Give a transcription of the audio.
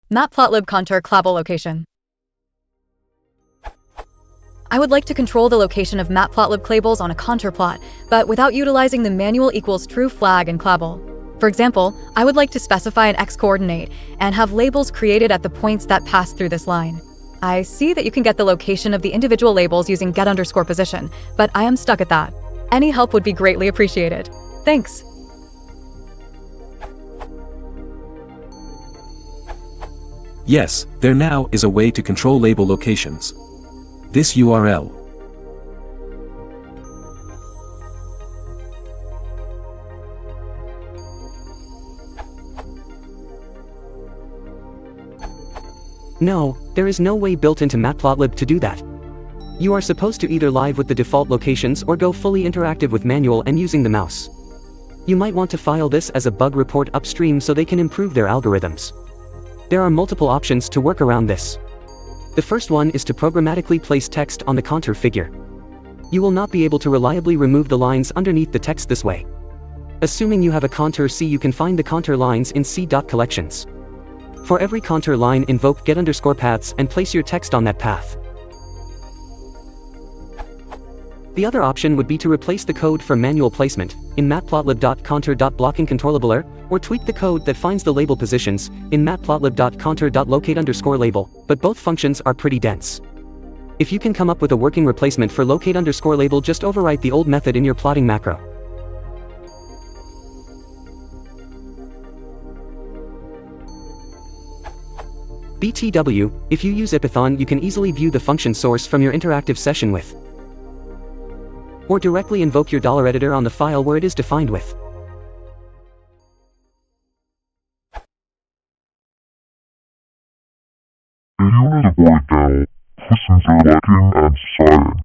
Matplotlib contour Clabel location. I would like to control the location of Matplotlib labels on a contour plot, but without utilizing the manual equals true flag in Clabel. For example, I would like to specify an x-coordinate and have labels created at the points that pass through this line. I see that you can get the location of the individual labels using get_position, but I am stuck at that. Any help would be greatly appreciated. Thanks. Yes, there now is a way to control label locations. This URL. No, there is no way built into Matplotlib to do that. You are supposed to either live with the default locations or go fully interactive with manual and using the mouse. You might want to file this as a bug report upstream so they can improve their algorithms. There are multiple options to work around this. The first one is to programmatically place text on the contour figure. You will not be able to reliably remove the lines underneath the text this way. Assuming you have a contour C, you can find the contour lines in C.collections. For every contour line, invoke get_paths and place your text on that path. The other option would be to replace the code for manual placement in matplotlib.contour.blockingControllabler, or tweak the code that finds the label positions in matplotlib.contour.locate_label, but both functions are pretty dense. If you can come up with a working replacement for locate_label, just overwrite the old method in your plotting macro. BTW, if you use Ipython, you can easily view the function source from your interactive session with, or directly invoke your $editor on the file where it is defined with. Video is void now. Listen to liking and subscribing.